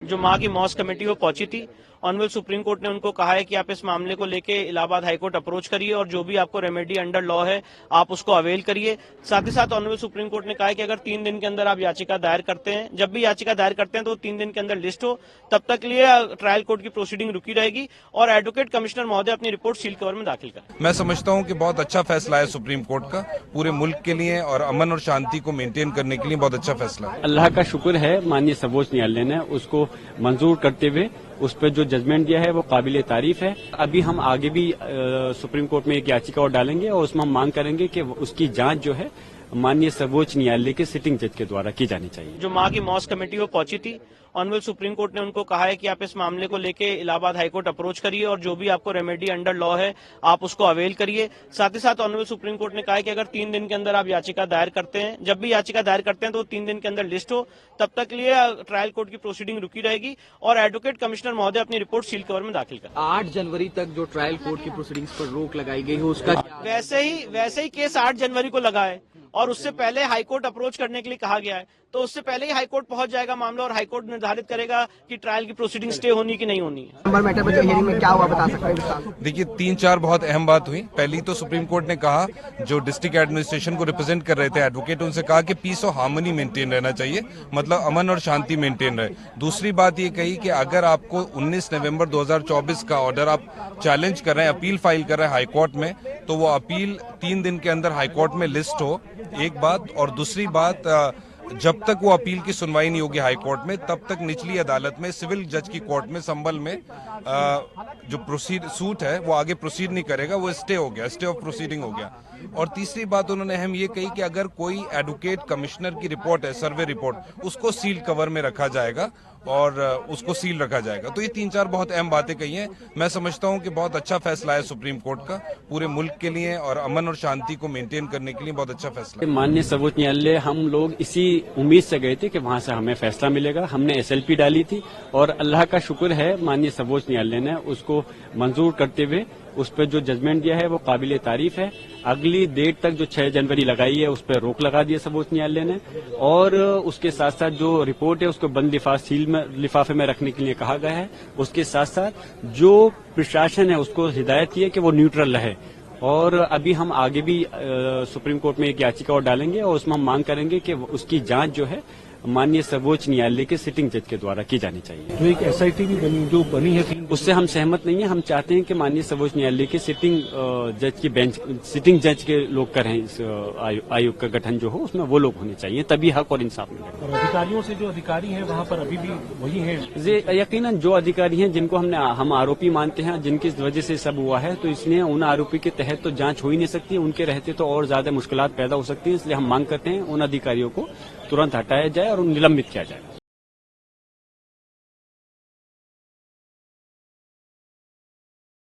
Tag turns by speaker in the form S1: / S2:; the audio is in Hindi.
S1: जो मां की मौत कमेटी वो पहुंची थी। ऑनरेबल सुप्रीम कोर्ट ने उनको कहा है कि आप इस मामले को लेके इलाहाबाद हाईकोर्ट अप्रोच करिए और जो भी आपको रेमेडी अंडर लॉ है आप उसको अवेल करिए। साथ ही साथ ऑनरेबल सुप्रीम कोर्ट ने कहा है कि अगर 3 दिन के अंदर आप याचिका दायर करते हैं, जब भी याचिका दायर करते हैं तो 3 दिन के अंदर लिस्ट हो, तब तक के लिए ट्रायल कोर्ट की प्रोसीडिंग रुकी रहेगी और एडवोकेट कमिश्नर महोदय अपनी रिपोर्ट सील कवर में दाखिल करें।
S2: मैं समझता हूं कि बहुत अच्छा फैसला है सुप्रीम कोर्ट का, पूरे मुल्क के लिए और अमन और शांति को मेंटेन करने के लिए बहुत अच्छा फैसला है।
S3: अल्लाह का शुक्र है, माननीय सर्वोच्च न्यायालय ने उसको मंजूर करते हुए उस पर जो जजमेंट दिया है वो काबिले तारीफ है। अभी हम आगे भी सुप्रीम कोर्ट में एक याचिका और डालेंगे और उसमें हम मांग करेंगे कि उसकी जांच जो है माननीय सर्वोच्च न्यायालय के सिटिंग जज के द्वारा की जानी चाहिए।
S1: जो मां की मौत कमेटी वो पहुंची थी, ऑनरेबल सुप्रीम कोर्ट ने उनको कहा है कि आप इस मामले को लेके इलाहाबाद हाईकोर्ट अप्रोच करिए और जो भी आपको रेमेडी अंडर लॉ है आप उसको अवेल करिए। साथ ही साथ ऑनरेबल सुप्रीम कोर्ट ने कहा है कि अगर 3 दिन के अंदर आप याचिका दायर करते हैं, जब भी याचिका दायर करते हैं तो 3 दिन के अंदर लिस्ट हो, तब तक के लिए ट्रायल कोर्ट की प्रोसीडिंग रुकी रहेगी और एडवोकेट कमिश्नर महोदय अपनी रिपोर्ट सील कवर में दाखिल करें।
S4: 8 जनवरी तक जो ट्रायल कोर्ट की प्रोसीडिंग्स पर रोक लगाई गई हो उसका
S1: वैसे ही केस 8 जनवरी को लगा है और उससे पहले हाईकोर्ट अप्रोच करने के लिए कहा गया है, तो उससे पहले ही हाईकोर्ट पहुंच जाएगा मामला और हाईकोर्ट निर्धारित करेगा कि ट्रायल की प्रोसीडिंग स्टे होनी कि नहीं होनी है।
S4: नंबर मैटर पर जो हियरिंग में क्या हुआ बता सकते हैं?
S2: देखिए 3-4 बहुत अहम बात हुई। पहली तो सुप्रीम कोर्ट ने कहा, जो डिस्ट्रिक्ट एडमिनिस्ट्रेशन को रिप्रेजेंट कर रहे थे एडवोकेट, उनसे कहा कि पीस और हार्मनी मेंटेन रहना चाहिए, मतलब अमन और शांति मेंटेन रहे। दूसरी बात ये कही कि अगर आपको 19 नवंबर 2024 का ऑर्डर आप चैलेंज कर रहे हैं, अपील फाइल कर रहे हैं हाईकोर्ट में, तो वो अपील 3 दिन के अंदर हाईकोर्ट में लिस्ट हो, एक बात। और दूसरी बात, जब तक वो अपील की सुनवाई नहीं होगी हाईकोर्ट में, तब तक निचली अदालत में सिविल जज की कोर्ट में संभल में जो सूट है वो आगे प्रोसीड नहीं करेगा, वो स्टे हो गया, स्टे ऑफ प्रोसीडिंग हो गया। और तीसरी बात उन्होंने अहम ये कही कि अगर कोई एडवोकेट कमिश्नर की रिपोर्ट है, सर्वे रिपोर्ट, उसको सील कवर में रखा जाएगा और उसको सील रखा जाएगा। तो ये 3-4 बहुत अहम बातें कही हैं। मैं समझता हूं कि बहुत अच्छा फैसला है सुप्रीम कोर्ट का, पूरे मुल्क के लिए और अमन और शांति को मेंटेन करने के लिए बहुत अच्छा फैसला है।
S3: माननीय सर्वोच्च न्यायालय, हम लोग इसी उम्मीद से गए थे कि वहां से हमें फैसला मिलेगा। हमने SLP डाली थी और अल्लाह का शुक्र है, माननीय सर्वोच्च न्यायालय ने उसको मंजूर करते हुए उस पर जो जजमेंट दिया है वो काबिले तारीफ है। अगली डेट तक जो 6 जनवरी लगाई है उस पर रोक लगा दी सर्वोच्च न्यायालय ने और उसके साथ साथ जो रिपोर्ट है उसको बंद लिफाफे में रखने के लिए कहा गया है। उसके साथ साथ जो प्रशासन है उसको हिदायत की है कि वो न्यूट्रल रहे। और अभी हम आगे भी सुप्रीम कोर्ट में एक याचिका और डालेंगे और उसमें हम मांग करेंगे कि उसकी जांच जो है माननीय सर्वोच्च न्यायालय के सिटिंग जज के द्वारा की जानी चाहिए।
S5: जो एक SIT भी बनी है,
S3: उससे हम सहमत नहीं है। हम चाहते हैं कि माननीय सर्वोच्च न्यायालय के सिटिंग जज की बेंच, सिटिंग जज के लोग करें इस आयोग का गठन जो हो, उसमें वो लोग होने चाहिए, तभी हक और इंसाफ मिलेगा।
S5: और अधिकारियों से जो अधिकारी हैं वहाँ पर अभी भी वही है।
S3: यकीनन जो अधिकारी हैं जिनको हम आरोपी मानते हैं, जिनकी वजह से सब हुआ है, तो इसलिए उन आरोपी के तहत तो जांच हो ही नहीं सकती। उनके रहते तो और ज्यादा मुश्किलात पैदा हो सकती है। इसलिए हम मांग करते हैं उन अधिकारियों को तुरंत हटाया जाए और निलंबित किया जाए।